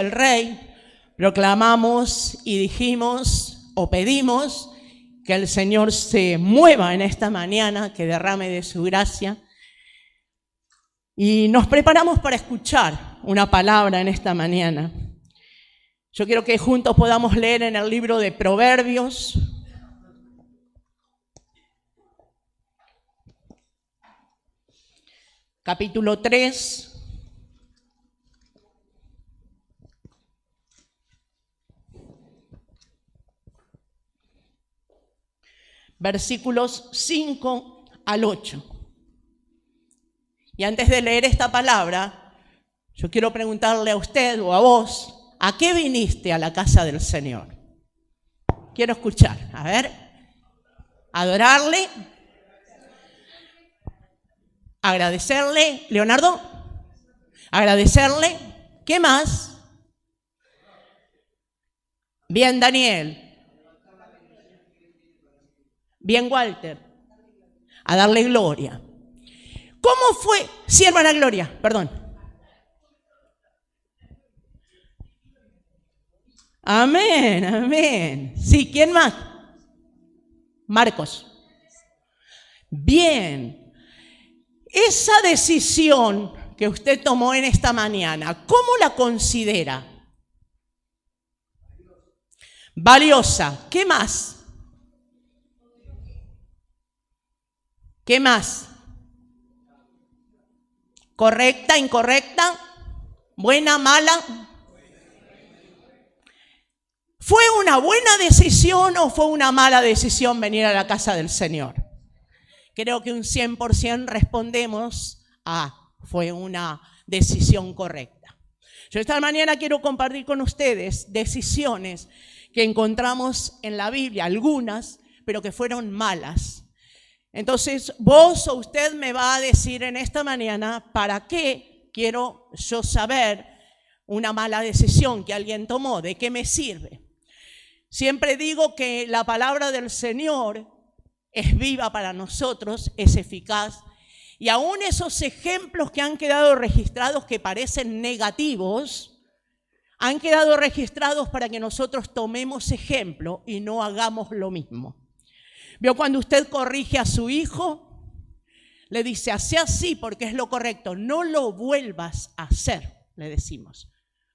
El Rey, proclamamos y dijimos o pedimos que el Señor se mueva en esta mañana, que derrame de su gracia. Y nos preparamos para escuchar una palabra en esta mañana. Yo quiero que juntos podamos leer en el libro de Proverbios, capítulo 3, versículos 5 al 8. Y antes de leer esta palabra, yo quiero preguntarle a usted o a vos, ¿a qué viniste a la casa del Señor? Quiero escuchar, a ver, adorarle, agradecerle, Leonardo, agradecerle, ¿qué más? Bien, Daniel. Bien, Walter, a darle gloria. ¿Cómo fue? Sí, hermana Gloria, perdón. Amén, amén. Sí, ¿quién más? Marcos. Bien. Esa decisión que usted tomó en esta mañana, ¿cómo la considera? Valiosa. ¿Qué más? ¿Qué más? ¿Correcta, incorrecta? ¿Buena, mala? ¿Fue una buena decisión o fue una mala decisión venir a la casa del Señor? Creo que un 100% respondemos a fue una decisión correcta. Yo esta mañana quiero compartir con ustedes decisiones que encontramos en la Biblia, algunas, pero que fueron malas. Entonces, vos o usted me va a decir en esta mañana para qué quiero yo saber una mala decisión que alguien tomó, de qué me sirve. Siempre digo que la palabra del Señor es viva para nosotros, es eficaz. Y aún esos ejemplos que han quedado registrados que parecen negativos, han quedado registrados para que nosotros tomemos ejemplo y no hagamos lo mismo. ¿Vio cuando usted corrige a su hijo? Le dice, hace así porque es lo correcto. No lo vuelvas a hacer, le decimos,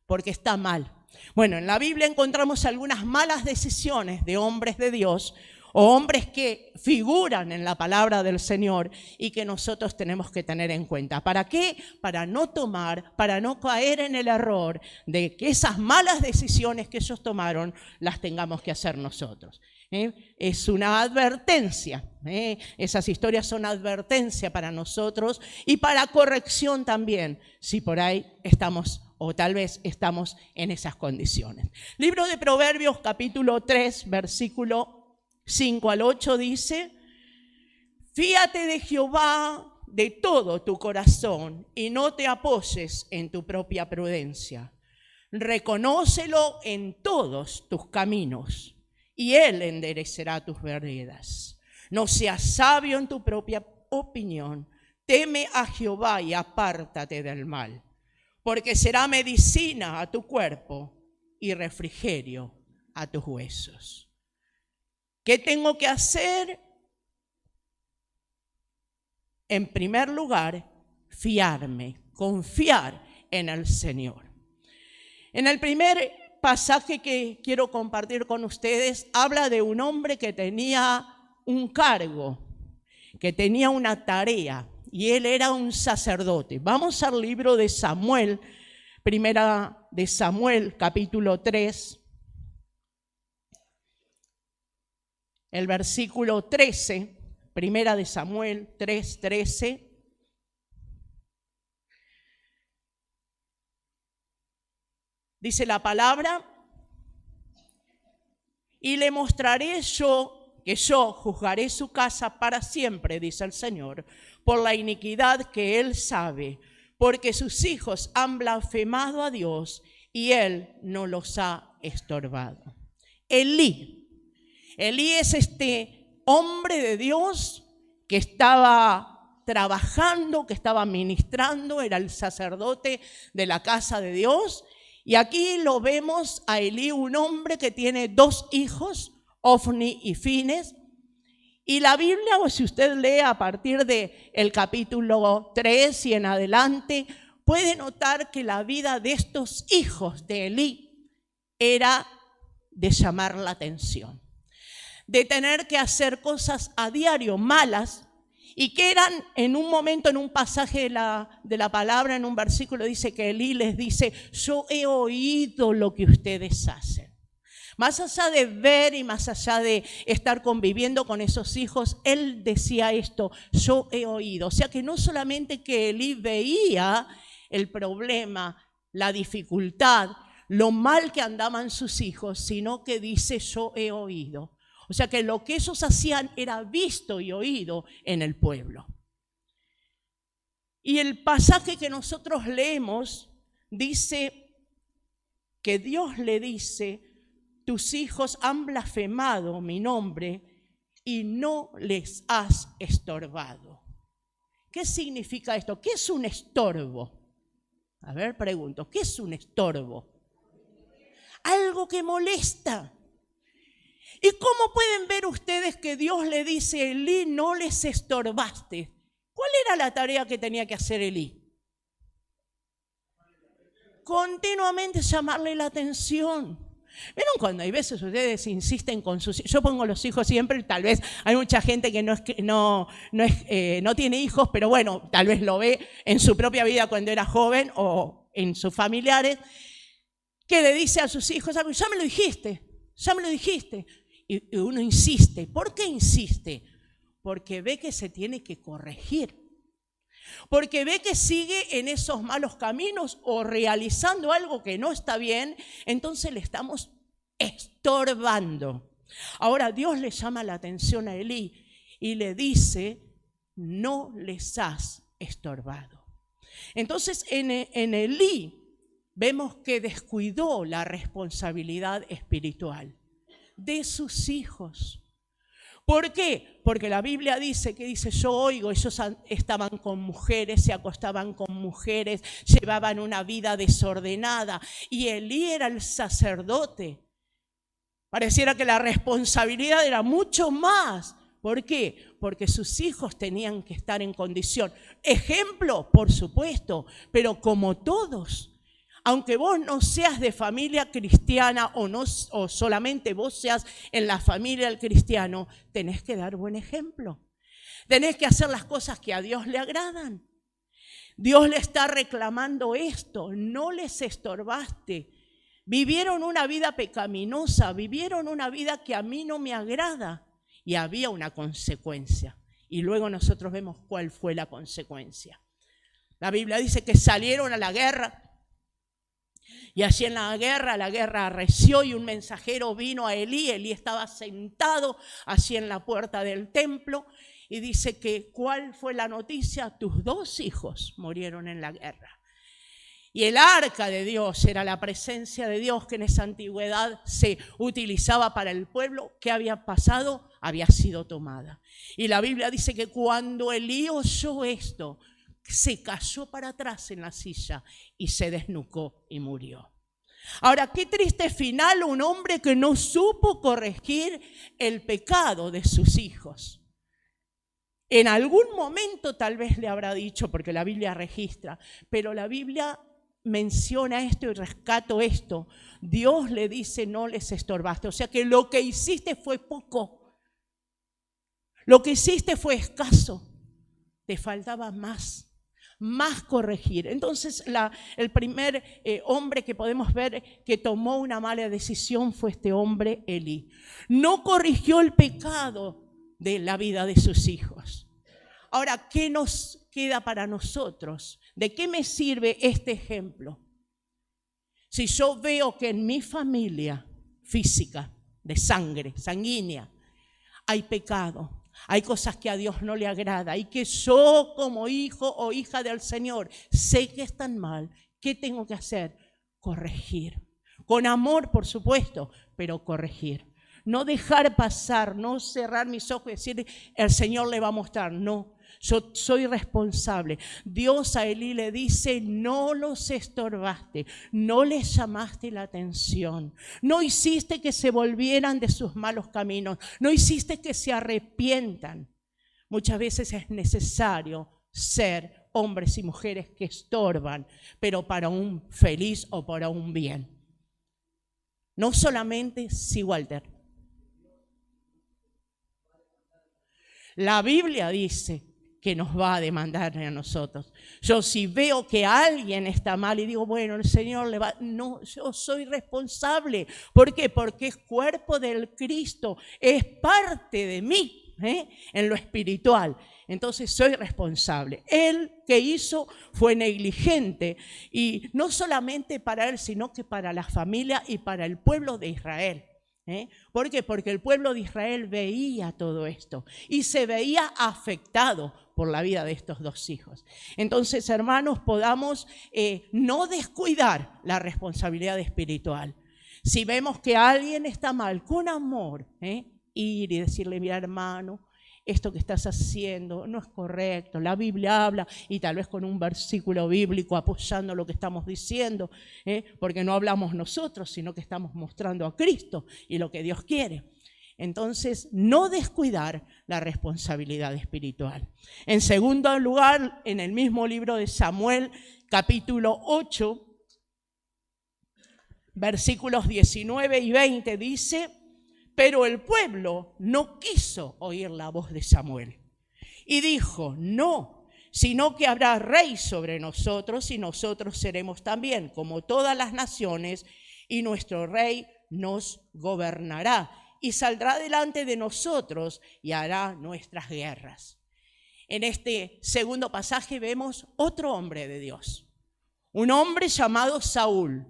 porque está mal. Bueno, en la Biblia encontramos algunas malas decisiones de hombres de Dios o hombres que figuran en la palabra del Señor y que nosotros tenemos que tener en cuenta. ¿Para qué? Para no tomar, para no caer en el error de que esas malas decisiones que ellos tomaron las tengamos que hacer nosotros. Es una advertencia, esas historias son advertencia para nosotros y para corrección también, si por ahí estamos o tal vez estamos en esas condiciones. Libro de Proverbios capítulo 3, versículo 5 al 8 dice, fíate de Jehová de todo tu corazón y no te apoyes en tu propia prudencia. Reconócelo en todos tus caminos y Él enderecerá tus veredas. No seas sabio en tu propia opinión. Teme a Jehová y apártate del mal, porque será medicina a tu cuerpo y refrigerio a tus huesos. ¿Qué tengo que hacer? En primer lugar, fiarme, confiar en el Señor. En el primer pasaje que quiero compartir con ustedes, habla de un hombre que tenía un cargo, que tenía una tarea, y él era un sacerdote. Vamos al libro de Samuel, primera de Samuel, capítulo 3, el versículo 13, primera de Samuel 3, 13. Dice la palabra, y le mostraré yo que yo juzgaré su casa para siempre, dice el Señor, por la iniquidad que él sabe, porque sus hijos han blasfemado a Dios y él no los ha estorbado. Elí es este hombre de Dios que estaba trabajando, que estaba ministrando, era el sacerdote de la casa de Dios. Y aquí lo vemos a Elí, un hombre que tiene 2 hijos, Ofni y Fines. Y la Biblia, o si usted lee a partir del capítulo 3 y en adelante, puede notar que la vida de estos hijos de Elí era de llamar la atención, de tener que hacer cosas a diario malas, y que eran en un momento, en un pasaje de la palabra, en un versículo dice que Elí les dice: yo he oído lo que ustedes hacen. Más allá de ver y más allá de estar conviviendo con esos hijos, él decía esto: yo he oído. O sea que no solamente que Elí veía el problema, la dificultad, lo mal que andaban sus hijos, sino que dice: yo he oído. O sea que lo que ellos hacían era visto y oído en el pueblo. Y el pasaje que nosotros leemos dice que Dios le dice: tus hijos han blasfemado mi nombre y no les has estorbado. ¿Qué significa esto? ¿Qué es un estorbo? A ver, pregunto, ¿qué es un estorbo? Algo que molesta. ¿Y cómo pueden ver ustedes que Dios le dice a Elí: no les estorbaste? ¿Cuál era la tarea que tenía que hacer Elí? Continuamente llamarle la atención. ¿Vieron cuando hay veces ustedes insisten con sus hijos? Yo pongo los hijos siempre, tal vez hay mucha gente que no tiene hijos, pero bueno, tal vez lo ve en su propia vida cuando era joven o en sus familiares, que le dice a sus hijos: ya me lo dijiste, ya me lo dijiste. Y uno insiste. ¿Por qué insiste? Porque ve que se tiene que corregir. Porque ve que sigue en esos malos caminos o realizando algo que no está bien, entonces le estamos estorbando. Ahora Dios le llama la atención a Elí y le dice: no les has estorbado. Entonces en Elí vemos que descuidó la responsabilidad espiritual de sus hijos. ¿Por qué? Porque la Biblia dice, yo oigo, ellos estaban con mujeres, se acostaban con mujeres, llevaban una vida desordenada, y Elí era el sacerdote. Pareciera que la responsabilidad era mucho más. ¿Por qué? Porque sus hijos tenían que estar en condición. Ejemplo, por supuesto, pero como todos. Aunque vos no seas de familia cristiana o solamente vos seas en la familia del cristiano, tenés que dar buen ejemplo. Tenés que hacer las cosas que a Dios le agradan. Dios le está reclamando esto: no les estorbaste. Vivieron una vida pecaminosa, vivieron una vida que a mí no me agrada. Y había una consecuencia. Y luego nosotros vemos cuál fue la consecuencia. La Biblia dice que salieron a la guerra. Y allí en la guerra arreció, y un mensajero vino a Elí. Elí estaba sentado allí en la puerta del templo y dice que ¿cuál fue la noticia? Tus 2 hijos murieron en la guerra. Y el arca de Dios era la presencia de Dios que en esa antigüedad se utilizaba para el pueblo. ¿Qué había pasado? Había sido tomada. Y la Biblia dice que cuando Elí oyó esto, se cayó para atrás en la silla y se desnucó y murió. Ahora, qué triste final, un hombre que no supo corregir el pecado de sus hijos. En algún momento tal vez le habrá dicho, porque la Biblia registra, pero la Biblia menciona esto y rescato esto. Dios le dice: no les estorbaste. O sea que lo que hiciste fue poco. Lo que hiciste fue escaso. Te faltaba más corregir. Entonces el primer hombre que podemos ver que tomó una mala decisión fue este hombre Elí. No corrigió el pecado de la vida de sus hijos. Ahora, ¿qué nos queda para nosotros? ¿De qué me sirve este ejemplo? Si yo veo que en mi familia física, de sangre, sanguínea, hay pecado, hay cosas que a Dios no le agrada, y que yo como hijo o hija del Señor sé que están mal, ¿qué tengo que hacer? Corregir. Con amor, por supuesto, pero corregir. No dejar pasar, no cerrar mis ojos y decir: el Señor le va a mostrar. No, yo soy responsable. Dios a Elí le dice, no los estorbaste, no les llamaste la atención, no hiciste que se volvieran de sus malos caminos, no hiciste que se arrepientan. Muchas veces es necesario ser hombres y mujeres que estorban, pero para un feliz o para un bien. No solamente, sí, Walter. La Biblia dice que nos va a demandar a nosotros. Yo si veo que alguien está mal y digo, bueno, el Señor le va... No, yo soy responsable. ¿Por qué? Porque es cuerpo del Cristo, es parte de mí. En lo espiritual, entonces soy responsable. Él que hizo fue negligente, y no solamente para él, sino que para la familia y para el pueblo de Israel. ¿Por qué? Porque el pueblo de Israel veía todo esto y se veía afectado por la vida de estos dos hijos. Entonces, hermanos, podamos no descuidar la responsabilidad espiritual. Si vemos que alguien está mal, con amor, ir y decirle, mira, hermano, esto que estás haciendo no es correcto, la Biblia habla, y tal vez con un versículo bíblico apoyando lo que estamos diciendo, porque no hablamos nosotros, sino que estamos mostrando a Cristo y lo que Dios quiere. Entonces, no descuidar la responsabilidad espiritual. En segundo lugar, en el mismo libro de Samuel, capítulo 8, versículos 19 y 20, dice: pero el pueblo no quiso oír la voz de Samuel y dijo, no, sino que habrá rey sobre nosotros y nosotros seremos también como todas las naciones, y nuestro rey nos gobernará y saldrá delante de nosotros y hará nuestras guerras. En este segundo pasaje vemos otro hombre de Dios, un hombre llamado Saúl,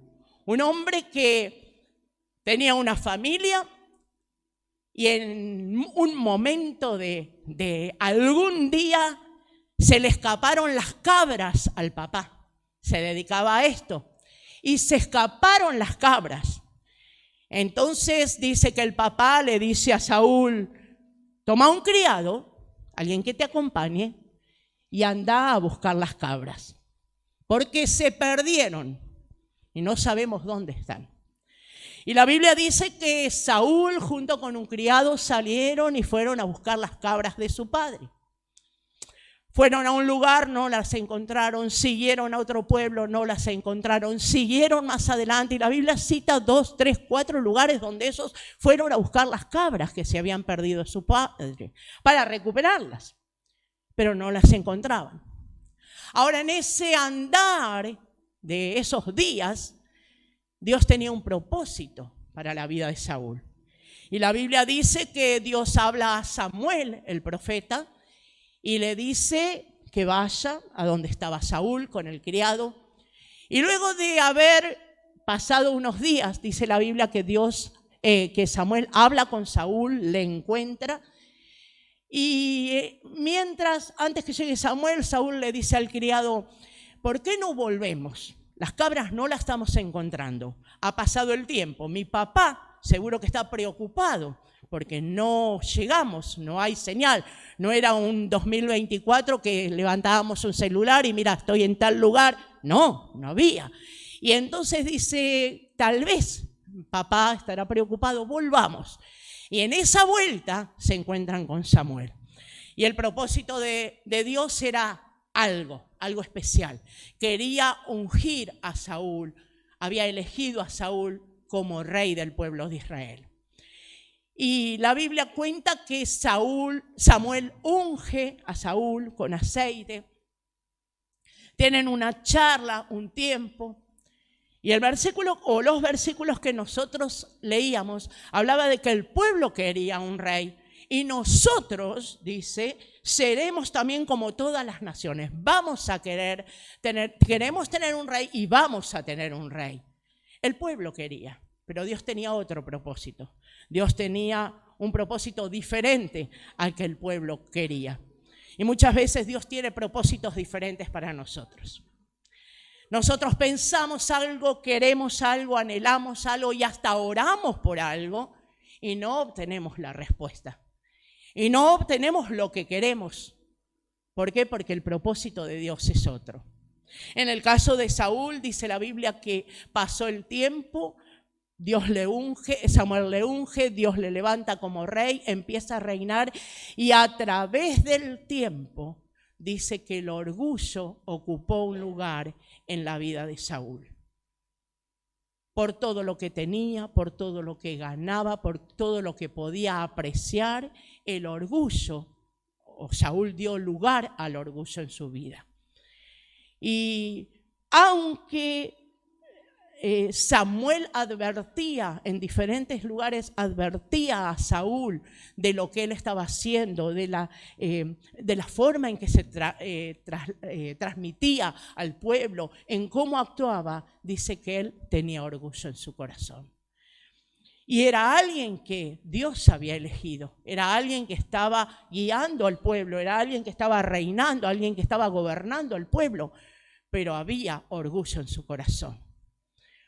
un hombre que tenía una familia. Y en un momento de algún día se le escaparon las cabras al papá. Se dedicaba a esto. Y se escaparon las cabras. Entonces dice que el papá le dice a Saúl, toma un criado, alguien que te acompañe, y anda a buscar las cabras. Porque se perdieron y no sabemos dónde están. Y la Biblia dice que Saúl junto con un criado salieron y fueron a buscar las cabras de su padre. Fueron a un lugar, no las encontraron, siguieron a otro pueblo, no las encontraron, siguieron más adelante, y la Biblia cita 2, 3, 4 lugares donde esos fueron a buscar las cabras que se habían perdido de su padre para recuperarlas, pero no las encontraban. Ahora, en ese andar de esos días, Dios tenía un propósito para la vida de Saúl. Y la Biblia dice que Dios habla a Samuel, el profeta, y le dice que vaya a donde estaba Saúl con el criado. Y luego de haber pasado unos días, dice la Biblia que Samuel habla con Saúl, le encuentra. Y antes que llegue Samuel, Saúl le dice al criado, ¿por qué no volvemos? Las cabras no las estamos encontrando. Ha pasado el tiempo. Mi papá seguro que está preocupado porque no llegamos, no hay señal. No era un 2024 que levantábamos un celular y mira, estoy en tal lugar. No había. Y entonces dice, tal vez papá estará preocupado, volvamos. Y en esa vuelta se encuentran con Samuel. Y el propósito de Dios era algo especial. Quería ungir a Saúl, había elegido a Saúl como rey del pueblo de Israel. Y la Biblia cuenta que Samuel unge a Saúl con aceite. Tienen una charla, un tiempo. Y el versículo o los versículos que nosotros leíamos hablaba de que el pueblo quería un rey. Y nosotros, dice, seremos también como todas las naciones. Queremos tener un rey y vamos a tener un rey. El pueblo quería, pero Dios tenía otro propósito. Dios tenía un propósito diferente al que el pueblo quería. Y muchas veces Dios tiene propósitos diferentes para nosotros. Nosotros pensamos algo, queremos algo, anhelamos algo y hasta oramos por algo y no obtenemos la respuesta. Y no obtenemos lo que queremos. ¿Por qué? Porque el propósito de Dios es otro. En el caso de Saúl, dice la Biblia que pasó el tiempo, Dios le unge, Samuel le unge, Dios le levanta como rey, empieza a reinar y a través del tiempo dice que el orgullo ocupó un lugar en la vida de Saúl. Por todo lo que tenía, por todo lo que ganaba, por todo lo que podía apreciar, el orgullo, o Saúl dio lugar al orgullo en su vida. Y aunque Samuel advertía en diferentes lugares, advertía a Saúl de lo que él estaba haciendo, de la forma en que se transmitía al pueblo, en cómo actuaba, dice que él tenía orgullo en su corazón. Y era alguien que Dios había elegido, era alguien que estaba guiando al pueblo, era alguien que estaba reinando, alguien que estaba gobernando al pueblo, pero había orgullo en su corazón.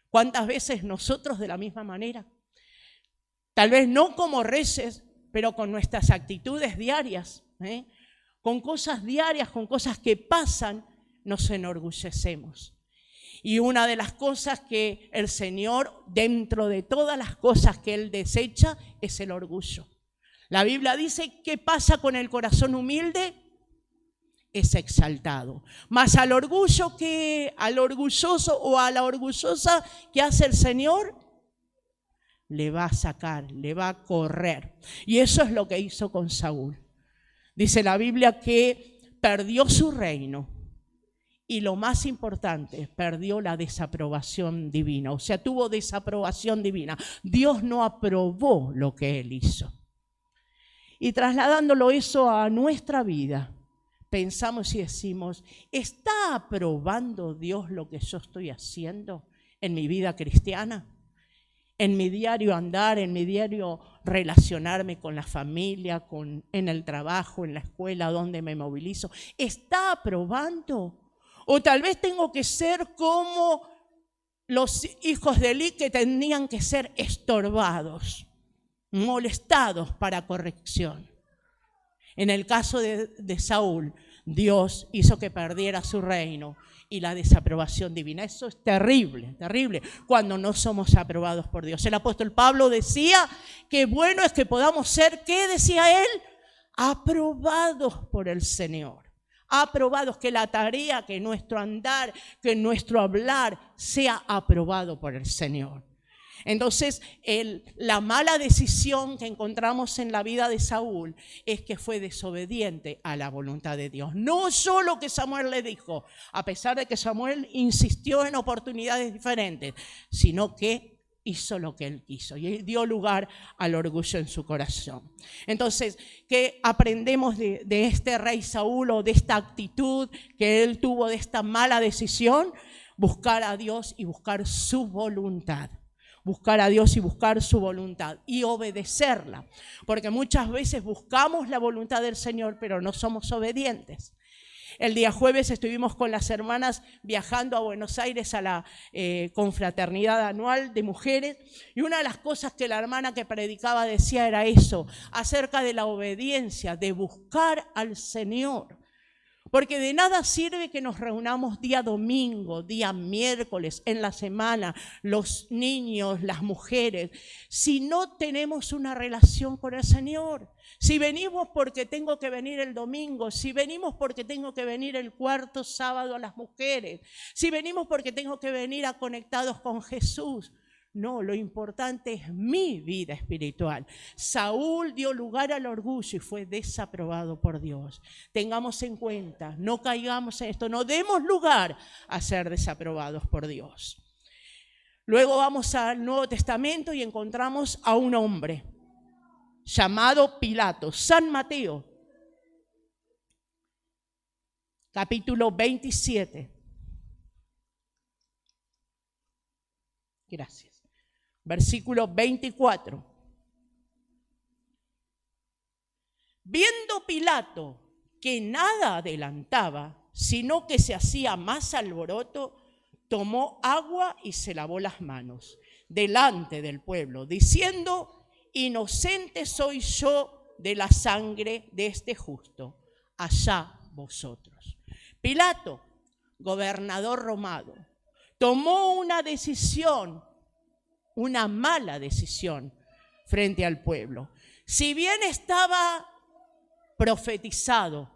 ¿Cuántas veces nosotros de la misma manera? Tal vez no como reyes, pero con nuestras actitudes diarias, con cosas diarias, con cosas que pasan, nos enorgullecemos. Y una de las cosas que el Señor, dentro de todas las cosas que Él desecha, es el orgullo. La Biblia dice, ¿qué pasa con el corazón humilde? Es exaltado. Mas al orgulloso o a la orgullosa, ¿qué hace el Señor? Le va a sacar, le va a correr. Y eso es lo que hizo con Saúl. Dice la Biblia que perdió su reino y lo más importante, perdió la desaprobación divina. O sea, tuvo desaprobación divina. Dios no aprobó lo que él hizo. Y trasladándolo eso a nuestra vida, pensamos y decimos, ¿está aprobando Dios lo que yo estoy haciendo en mi vida cristiana? En mi diario andar, en mi diario relacionarme con la familia, en el trabajo, en la escuela, donde me movilizo. ¿Está aprobando? O tal vez tengo que ser como los hijos de Elí, que tenían que ser estorbados, molestados para corrección. En el caso de Saúl, Dios hizo que perdiera su reino y la desaprobación divina. Eso es terrible, terrible, cuando no somos aprobados por Dios. El apóstol Pablo decía que bueno es que podamos ser, ¿qué decía él? Aprobados por el Señor. Aprobados, que la tarea, que nuestro andar, que nuestro hablar sea aprobado por el Señor. Entonces, la mala decisión que encontramos en la vida de Saúl es que fue desobediente a la voluntad de Dios. No solo que Samuel le dijo, a pesar de que Samuel insistió en oportunidades diferentes, sino que hizo lo que él quiso y dio lugar al orgullo en su corazón. Entonces, ¿qué aprendemos de este rey Saúl o de esta actitud que él tuvo, de esta mala decisión? Buscar a Dios y buscar su voluntad. Buscar a Dios y buscar su voluntad y obedecerla, porque muchas veces buscamos la voluntad del Señor, pero no somos obedientes. El día jueves estuvimos con las hermanas viajando a Buenos Aires a la confraternidad anual de mujeres, y una de las cosas que la hermana que predicaba decía era eso, acerca de la obediencia, de buscar al Señor. Porque de nada sirve que nos reunamos día domingo, día miércoles, en la semana, los niños, las mujeres, si no tenemos una relación con el Señor. Si venimos porque tengo que venir el domingo, si venimos porque tengo que venir el cuarto sábado a las mujeres, si venimos porque tengo que venir a Conectados con Jesús. No, lo importante es mi vida espiritual. Saúl dio lugar al orgullo y fue desaprobado por Dios. Tengamos en cuenta, no caigamos en esto, no demos lugar a ser desaprobados por Dios. Luego vamos al Nuevo Testamento y encontramos a un hombre llamado Pilato, San Mateo, capítulo 27. Gracias. Versículo 24. Viendo Pilato que nada adelantaba, sino que se hacía más alboroto, tomó agua y se lavó las manos delante del pueblo, diciendo: inocente soy yo de la sangre de este justo. Allá vosotros. Pilato, gobernador romano, tomó una decisión, una mala decisión frente al pueblo. Si bien estaba profetizado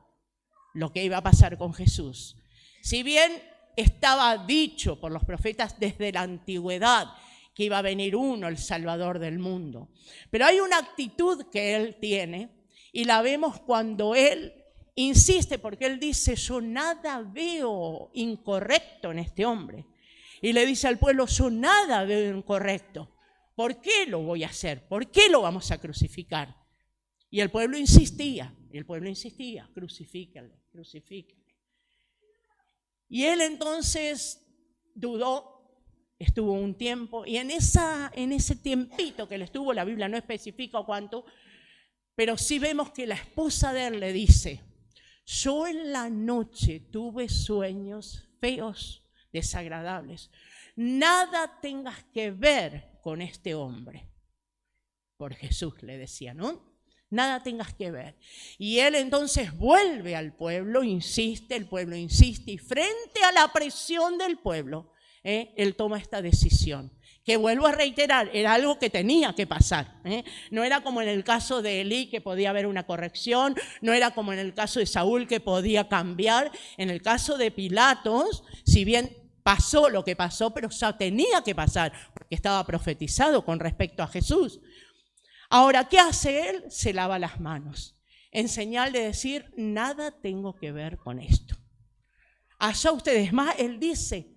lo que iba a pasar con Jesús, si bien estaba dicho por los profetas desde la antigüedad que iba a venir uno, el Salvador del mundo, pero hay una actitud que él tiene y la vemos cuando él insiste, porque él dice: yo nada veo incorrecto en este hombre. Y le dice al pueblo: yo nada veo incorrecto. ¿Por qué lo voy a hacer? ¿Por qué lo vamos a crucificar? Y el pueblo insistía, crucifícale, crucifícale. Y él entonces dudó, estuvo un tiempo, y en ese tiempito que él estuvo, la Biblia no especifica cuánto, pero sí vemos que la esposa de él le dice: yo en la noche tuve sueños feos, desagradables. Nada tengas que ver con este hombre. Por Jesús le decía, ¿no? Nada tengas que ver. Y él entonces vuelve al pueblo, insiste, el pueblo insiste, y frente a la presión del pueblo, él toma esta decisión. Que vuelvo a reiterar, era algo que tenía que pasar. No era como en el caso de Elí, que podía haber una corrección, no era como en el caso de Saúl, que podía cambiar. En el caso de Pilatos, si bien pasó lo que pasó, pero ya tenía que pasar, porque estaba profetizado con respecto a Jesús. Ahora, ¿qué hace él? Se lava las manos, en señal de decir: nada tengo que ver con esto. Allá ustedes, más, él dice: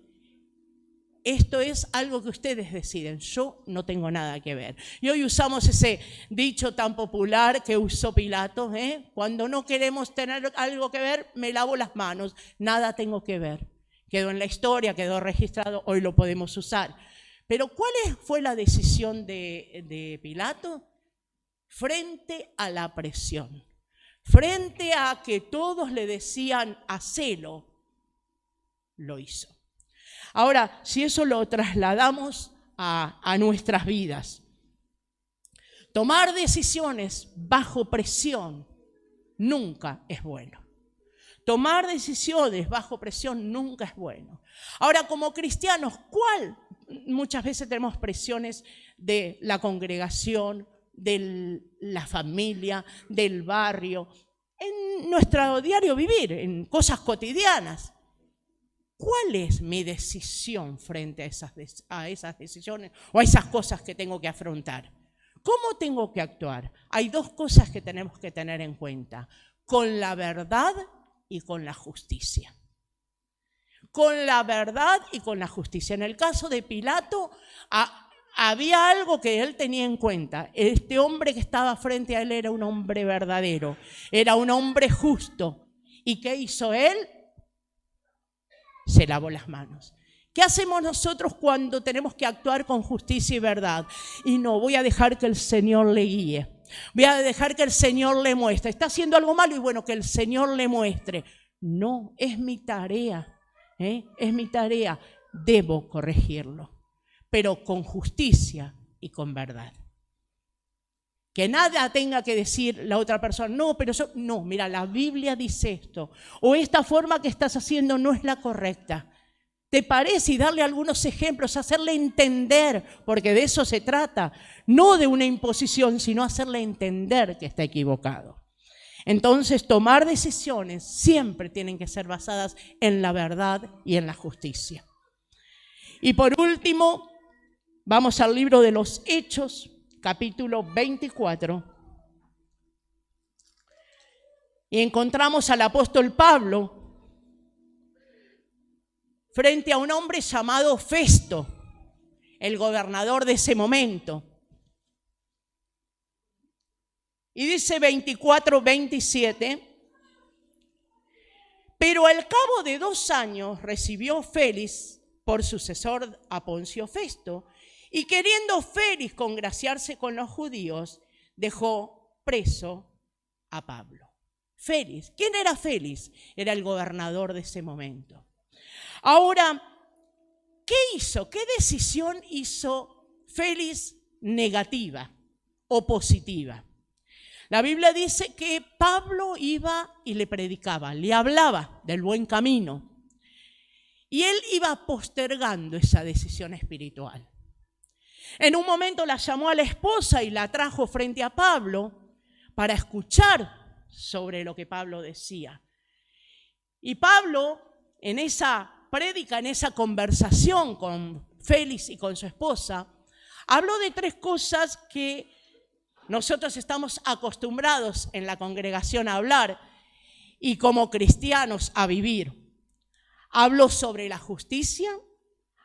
esto es algo que ustedes deciden, yo no tengo nada que ver. Y hoy usamos ese dicho tan popular que usó Pilato, cuando no queremos tener algo que ver, me lavo las manos, nada tengo que ver. Quedó en la historia, quedó registrado, hoy lo podemos usar. Pero ¿cuál fue la decisión de Pilato? Frente a la presión, frente a que todos le decían: hacelo, lo hizo. Ahora, si eso lo trasladamos a nuestras vidas, tomar decisiones bajo presión nunca es bueno. Tomar decisiones bajo presión nunca es bueno. Ahora, como cristianos, muchas veces tenemos presiones de la congregación, de la familia, del barrio, en nuestro diario vivir, en cosas cotidianas. ¿Cuál es mi decisión frente a esas decisiones o a esas cosas que tengo que afrontar? ¿Cómo tengo que actuar? Hay dos cosas que tenemos que tener en cuenta: con la verdad y con la justicia. Con la verdad y con la justicia. En el caso de Pilato, había algo que él tenía en cuenta. Este hombre que estaba frente a él era un hombre verdadero, era un hombre justo. ¿Y qué hizo él? Se lavó las manos. ¿Qué hacemos nosotros cuando tenemos que actuar con justicia y verdad? Y no, voy a dejar que el Señor le guíe. Voy a dejar que el Señor le muestre. Está haciendo algo malo y bueno, que el Señor le muestre. No, es mi tarea. Es mi tarea. Debo corregirlo, pero con justicia y con verdad. Que nada tenga que decir la otra persona: no, pero yo, no, mira, la Biblia dice esto, o esta forma que estás haciendo no es la correcta. ¿Te parece? Y darle algunos ejemplos, hacerle entender, porque de eso se trata, no de una imposición, sino hacerle entender que está equivocado. Entonces, tomar decisiones siempre tienen que ser basadas en la verdad y en la justicia. Y por último, vamos al libro de los Hechos, capítulo 24, y encontramos al apóstol Pablo frente a un hombre llamado Festo, el gobernador de ese momento. Y dice 24:27, pero al cabo de 2 años recibió Félix por sucesor a Poncio Festo, y queriendo Félix congraciarse con los judíos, dejó preso a Pablo. Félix, ¿quién era Félix? Era el gobernador de ese momento. Ahora, ¿qué hizo? ¿Qué decisión hizo Félix negativa o positiva? La Biblia dice que Pablo iba y le predicaba, le hablaba del buen camino. Y él iba postergando esa decisión espiritual. En un momento la llamó a la esposa y la trajo frente a Pablo para escuchar sobre lo que Pablo decía. Y Pablo, en esa prédica, en esa conversación con Félix y con su esposa, habló de 3 cosas que nosotros estamos acostumbrados en la congregación a hablar y como cristianos a vivir. Habló sobre la justicia,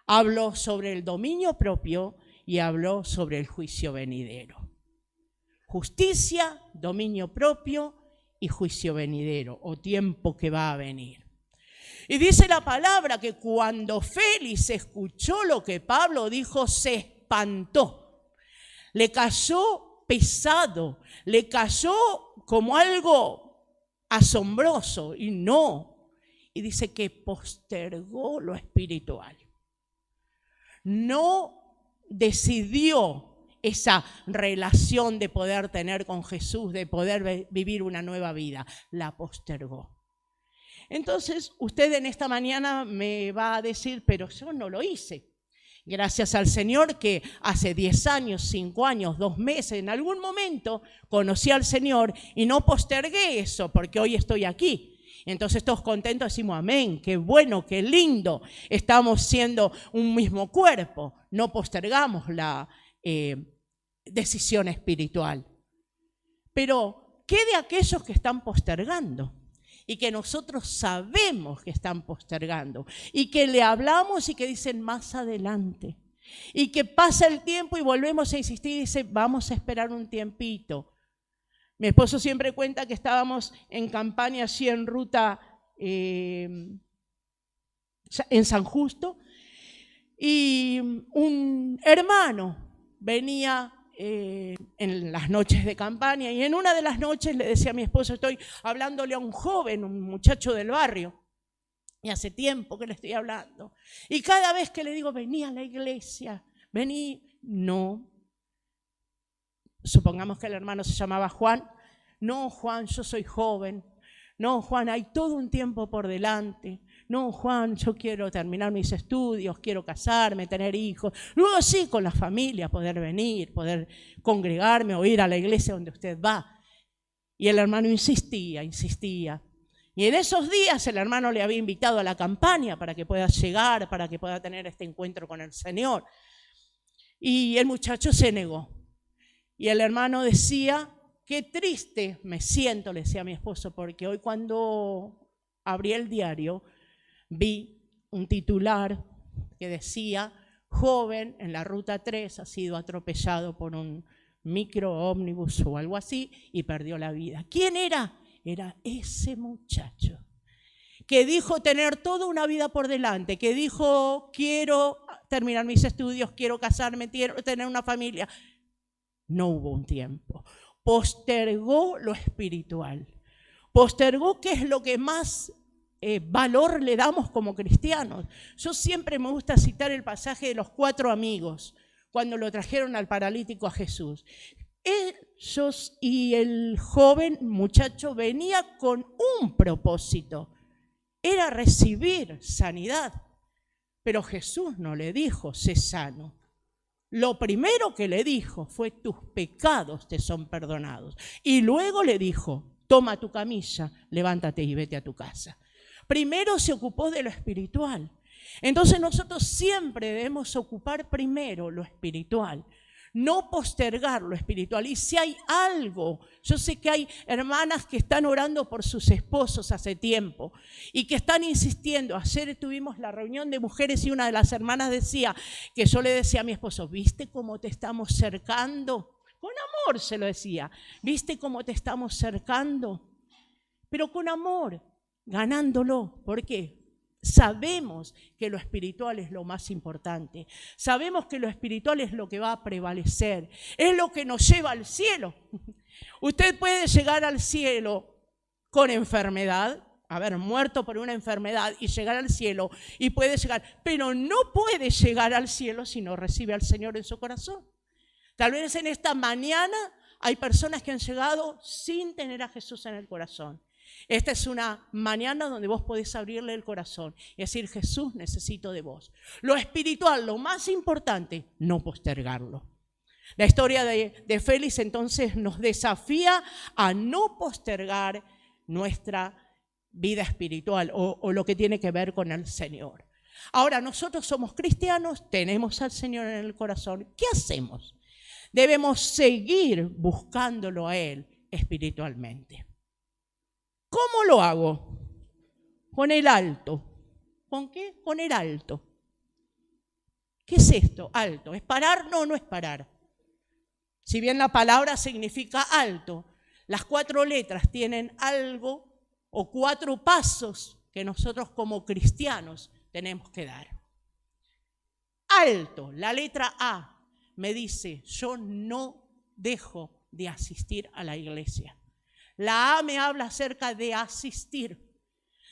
habló sobre el dominio propio y habló sobre el juicio venidero. Justicia, dominio propio y juicio venidero, o tiempo que va a venir. Y dice la palabra que cuando Félix escuchó lo que Pablo dijo, se espantó. Le cayó pesado, le cayó como algo asombroso y no. Y dice que postergó lo espiritual. No decidió esa relación de poder tener con Jesús, de poder vivir una nueva vida. La postergó. Entonces, usted en esta mañana me va a decir, pero yo no lo hice. Gracias al Señor que hace 10 años, 5 años, 2 meses, en algún momento conocí al Señor y no postergué eso porque hoy estoy aquí. Entonces todos contentos decimos amén, qué bueno, qué lindo, estamos siendo un mismo cuerpo, no postergamos la decisión espiritual. Pero, ¿qué de aquellos que están postergando? Y que nosotros sabemos que están postergando y que le hablamos y que dicen más adelante. Y que pasa el tiempo y volvemos a insistir y dice vamos a esperar un tiempito. Mi esposo siempre cuenta que estábamos en campaña allí en ruta en San Justo y un hermano venía en las noches de campaña y en una de las noches le decía a mi esposo, estoy hablándole a un joven, un muchacho del barrio, y hace tiempo que le estoy hablando. Y cada vez que le digo, vení a la iglesia, vení, no. Supongamos que el hermano se llamaba Juan. No, Juan, yo soy joven. No, Juan, hay todo un tiempo por delante. No, Juan, yo quiero terminar mis estudios, quiero casarme, tener hijos. Luego sí, con la familia, poder venir, poder congregarme o ir a la iglesia donde usted va. Y el hermano insistía. Y en esos días el hermano le había invitado a la campaña para que pueda llegar, para que pueda tener este encuentro con el Señor. Y el muchacho se negó. Y el hermano decía, qué triste me siento, le decía a mi esposo, porque hoy cuando abrí el diario vi un titular que decía, joven en la ruta 3 ha sido atropellado por un micro ómnibus o algo así y perdió la vida. ¿Quién era? Era ese muchacho que dijo tener toda una vida por delante, que dijo quiero terminar mis estudios, quiero casarme, quiero tener una familia. No hubo un tiempo. Postergó lo espiritual. Postergó qué es lo que más valor le damos como cristianos. Yo siempre me gusta citar el pasaje de los 4 amigos cuando lo trajeron al paralítico a Jesús. Ellos y el joven muchacho venía con un propósito, era recibir sanidad. Pero Jesús no le dijo, sé sano. Lo primero que le dijo fue, tus pecados te son perdonados. Y luego le dijo, toma tu camilla, levántate y vete a tu casa. Primero se ocupó de lo espiritual. Entonces nosotros siempre debemos ocupar primero lo espiritual, no postergar lo espiritual. Y si hay algo, yo sé que hay hermanas que están orando por sus esposos hace tiempo y que están insistiendo. Ayer tuvimos la reunión de mujeres y una de las hermanas decía que yo le decía a mi esposo, ¿viste cómo te estamos cercando? Con amor se lo decía, ¿viste cómo te estamos cercando? Pero con amor, ganándolo. ¿Por qué? Sabemos que lo espiritual es lo más importante. Sabemos que lo espiritual es lo que va a prevalecer. Es lo que nos lleva al cielo. Usted puede llegar al cielo con enfermedad, haber muerto por una enfermedad y llegar al cielo, y puede llegar, pero no puede llegar al cielo si no recibe al Señor en su corazón. Tal vez en esta mañana hay personas que han llegado sin tener a Jesús en el corazón. Esta es una mañana donde vos podés abrirle el corazón y decir, Jesús, necesito de vos. Lo espiritual, lo más importante, no postergarlo. La historia de Félix entonces nos desafía a no postergar nuestra vida espiritual o lo que tiene que ver con el Señor. Ahora, nosotros somos cristianos, tenemos al Señor en el corazón. ¿Qué hacemos? Debemos seguir buscándolo a Él espiritualmente. ¿Cómo lo hago? Con el alto. ¿Con qué? Con el alto. ¿Qué es esto? Alto. ¿Es parar? No, no es parar. Si bien la palabra significa alto, las 4 letras tienen algo o 4 pasos que nosotros como cristianos tenemos que dar. Alto, la letra A me dice, yo no dejo de asistir a la iglesia. La A me habla acerca de asistir,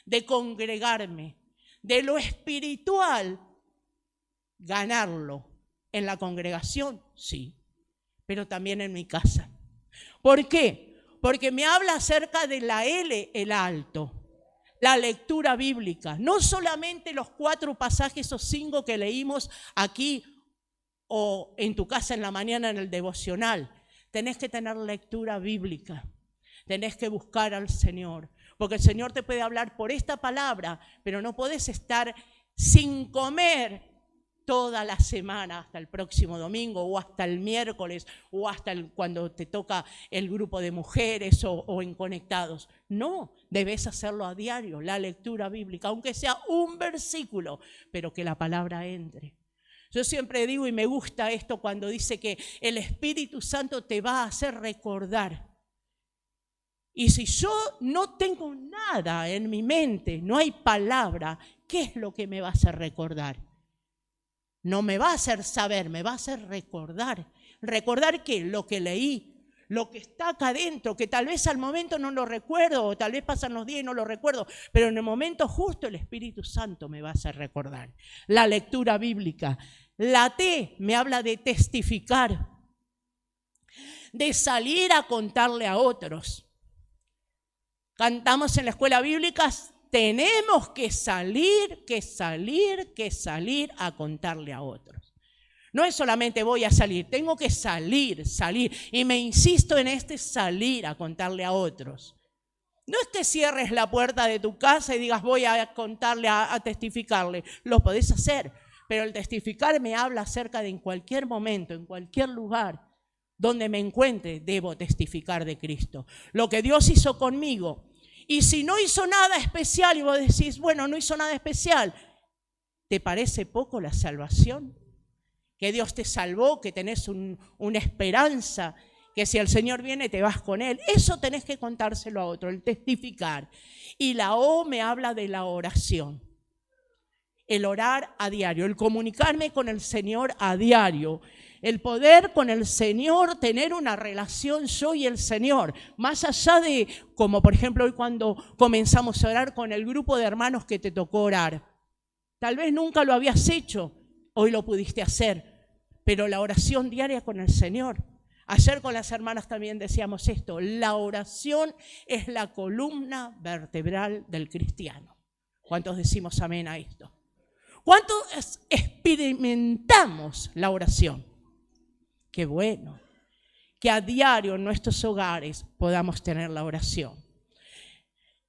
de congregarme, de lo espiritual, ganarlo. En la congregación, sí, pero también en mi casa. ¿Por qué? Porque me habla acerca de la L, el alto, la lectura bíblica. No solamente los 4 pasajes o 5 que leímos aquí o en tu casa en la mañana en el devocional. Tenés que tener lectura bíblica. Tenés que buscar al Señor, porque el Señor te puede hablar por esta palabra, pero no podés estar sin comer toda la semana hasta el próximo domingo o hasta el miércoles o hasta cuando te toca el grupo de mujeres o en Conectados. No, debes hacerlo a diario, la lectura bíblica, aunque sea un versículo, pero que la palabra entre. Yo siempre digo y me gusta esto cuando dice que el Espíritu Santo te va a hacer recordar. Y si yo no tengo nada en mi mente, no hay palabra, ¿qué es lo que me va a hacer recordar? No me va a hacer saber, me va a hacer recordar. ¿Recordar qué? Lo que leí, lo que está acá adentro, que tal vez al momento no lo recuerdo, o tal vez pasan los días y no lo recuerdo, pero en el momento justo el Espíritu Santo me va a hacer recordar. La lectura bíblica. La T me habla de testificar, de salir a contarle a otros. Cantamos en la escuela bíblica, tenemos que salir a contarle a otros. No es solamente voy a salir, tengo que salir. Y me insisto en este salir a contarle a otros. No es que cierres la puerta de tu casa y digas voy a contarle, a testificarle. Lo podés hacer, pero el testificar me habla acerca de en cualquier momento, en cualquier lugar donde me encuentre, debo testificar de Cristo. Lo que Dios hizo conmigo. Y si no hizo nada especial y vos decís, bueno, no hizo nada especial, ¿te parece poco la salvación? Que Dios te salvó, que tenés una esperanza, que si el Señor viene te vas con Él. Eso tenés que contárselo a otro, el testificar. Y la O me habla de la oración. El orar a diario, el comunicarme con el Señor a diario. El poder con el Señor, tener una relación yo y el Señor, más allá de, como por ejemplo hoy cuando comenzamos a orar con el grupo de hermanos que te tocó orar. Tal vez nunca lo habías hecho, hoy lo pudiste hacer, pero la oración diaria con el Señor. Ayer con las hermanas también decíamos esto, la oración es la columna vertebral del cristiano. ¿Cuántos decimos amén a esto? ¿Cuántos experimentamos la oración? Qué bueno, que a diario en nuestros hogares podamos tener la oración.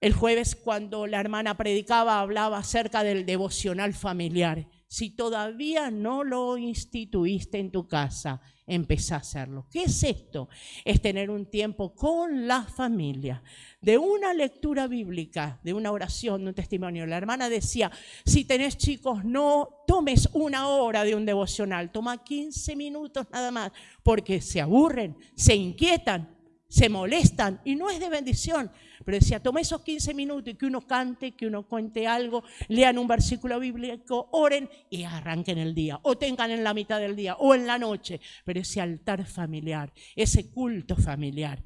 El jueves cuando la hermana predicaba hablaba acerca del devocional familiar. Si todavía no lo instituiste en tu casa, empezá a hacerlo. ¿Qué es esto? Es tener un tiempo con la familia, de una lectura bíblica, de una oración, de un testimonio. La hermana decía, si tenés chicos, no tomes 1 hora de un devocional, toma 15 minutos nada más, porque se aburren, se inquietan, se molestan y no es de bendición. Pero decía, toma esos 15 minutos y que uno cante, que uno cuente algo, lean un versículo bíblico, oren y arranquen el día. O tengan en la mitad del día o en la noche. Pero ese altar familiar, ese culto familiar.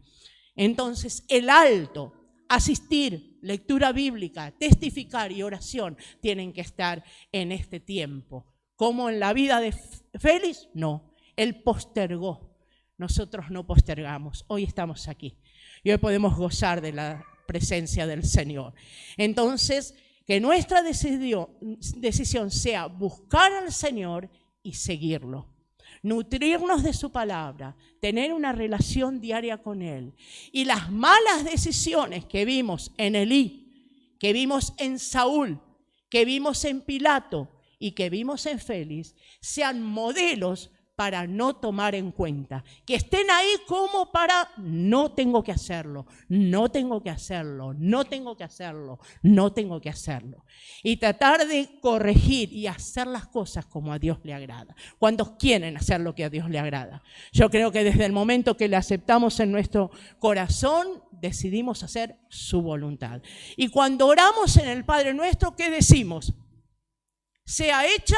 Entonces el alto, asistir, lectura bíblica, testificar y oración tienen que estar en este tiempo. ¿Como en la vida de Félix? No, él postergó. nosotros no postergamos. Hoy estamos aquí y hoy podemos gozar de la presencia del Señor. Entonces, que nuestra decisión sea buscar al Señor y seguirlo. Nutrirnos de su palabra, tener una relación diaria con Él. Y las malas decisiones que vimos en Elí, que vimos en Saúl, que vimos en Pilato y que vimos en Félix, sean modelos para no tomar en cuenta. Que estén ahí como para no tengo que hacerlo, no tengo que hacerlo, no tengo que hacerlo, no tengo que hacerlo. Y tratar de corregir y hacer las cosas como a Dios le agrada. ¿Cuántos quieren hacer lo que a Dios le agrada? Yo creo que desde el momento que le aceptamos en nuestro corazón, decidimos hacer su voluntad. Y cuando oramos en el Padre Nuestro, ¿qué decimos? ¿Sea hecha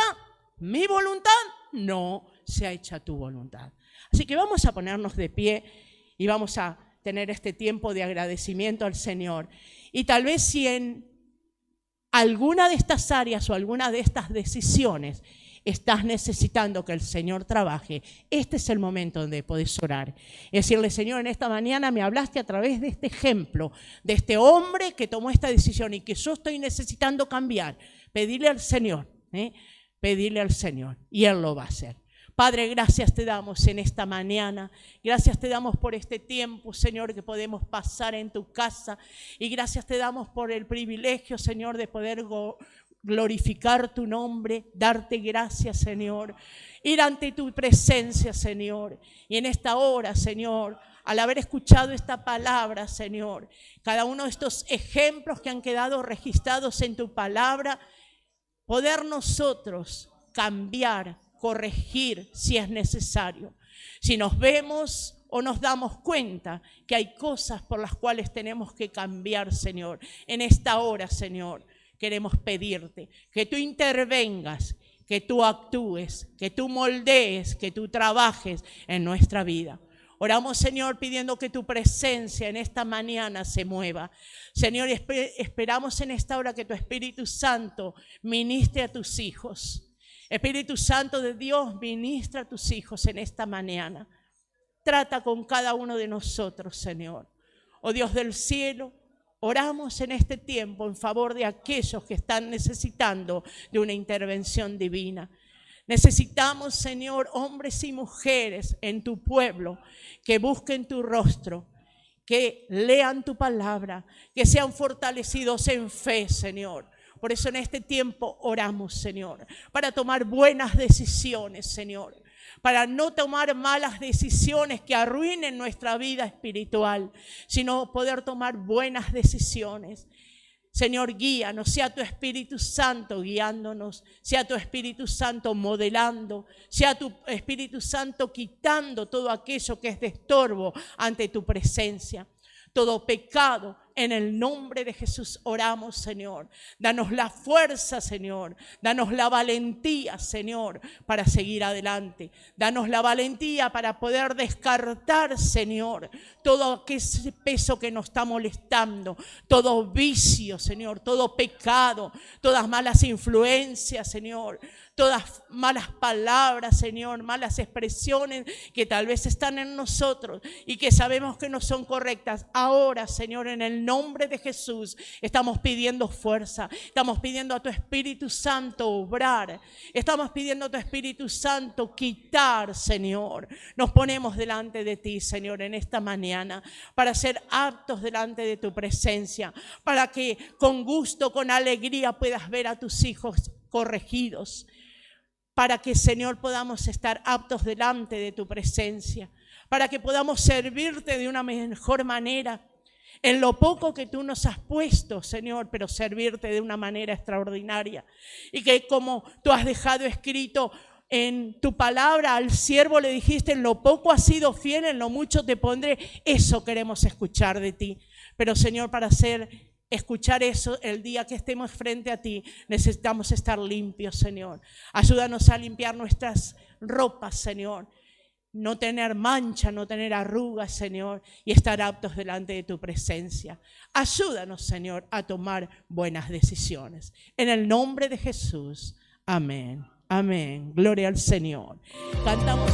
mi voluntad? No, sea hecha tu voluntad. Así que vamos a ponernos de pie y vamos a tener este tiempo de agradecimiento al Señor. Y tal vez si en alguna de estas áreas o alguna de estas decisiones estás necesitando que el Señor trabaje, este es el momento donde podés orar. Es decirle, Señor, en esta mañana me hablaste a través de este ejemplo, de este hombre que tomó esta decisión y que yo estoy necesitando cambiar. Pedirle al Señor, pedirle al Señor y Él lo va a hacer. Padre, gracias te damos en esta mañana, gracias te damos por este tiempo, Señor, que podemos pasar en tu casa y gracias te damos por el privilegio, Señor, de poder glorificar tu nombre, darte gracias, Señor, ir ante tu presencia, Señor, y en esta hora, Señor, al haber escuchado esta palabra, Señor, cada uno de estos ejemplos que han quedado registrados en tu palabra, poder nosotros cambiar, corregir si es necesario. Si nos vemos o nos damos cuenta que hay cosas por las cuales tenemos que cambiar, Señor, en esta hora, Señor, queremos pedirte que tú intervengas, que tú actúes, que tú moldees, que tú trabajes en nuestra vida. Oramos, Señor, pidiendo que tu presencia en esta mañana se mueva. Señor, esperamos en esta hora que tu Espíritu Santo ministre a tus hijos. Espíritu Santo de Dios, ministra a tus hijos en esta mañana. Trata con cada uno de nosotros, Señor. Oh Dios del cielo, oramos en este tiempo en favor de aquellos que están necesitando de una intervención divina. Necesitamos, Señor, hombres y mujeres en tu pueblo que busquen tu rostro, que lean tu palabra, que sean fortalecidos en fe, Señor. Por eso en este tiempo oramos, Señor, para tomar buenas decisiones, Señor, para no tomar malas decisiones que arruinen nuestra vida espiritual, sino poder tomar buenas decisiones. Señor, guíanos, sea tu Espíritu Santo guiándonos, sea tu Espíritu Santo modelando, sea tu Espíritu Santo quitando todo aquello que es de estorbo ante tu presencia. Todo pecado, en el nombre de Jesús oramos, Señor. Danos la fuerza, Señor. Danos la valentía, Señor, para seguir adelante. Danos la valentía para poder descartar, Señor, todo aquel peso que nos está molestando, todo vicio, Señor, todo pecado, todas malas influencias, Señor, todas malas palabras, Señor, malas expresiones que tal vez están en nosotros y que sabemos que no son correctas. Ahora, Señor, en el nombre de Jesús, estamos pidiendo fuerza, estamos pidiendo a tu Espíritu Santo obrar, estamos pidiendo a tu Espíritu Santo quitar, Señor. Nos ponemos delante de ti, Señor, en esta mañana, para ser aptos delante de tu presencia, para que con gusto, con alegría puedas ver a tus hijos corregidos, para que, Señor, podamos estar aptos delante de tu presencia, para que podamos servirte de una mejor manera, en lo poco que tú nos has puesto, Señor, pero servirte de una manera extraordinaria. Y que como tú has dejado escrito en tu palabra, al siervo le dijiste, en lo poco has sido fiel, en lo mucho te pondré. Eso queremos escuchar de ti. Pero, Señor, para escuchar eso el día que estemos frente a ti, necesitamos estar limpios, Señor. Ayúdanos a limpiar nuestras ropas, Señor. No tener mancha, no tener arrugas, Señor, y estar aptos delante de tu presencia. Ayúdanos, Señor, a tomar buenas decisiones. En el nombre de Jesús. Amén. Amén. Gloria al Señor. Cantamos.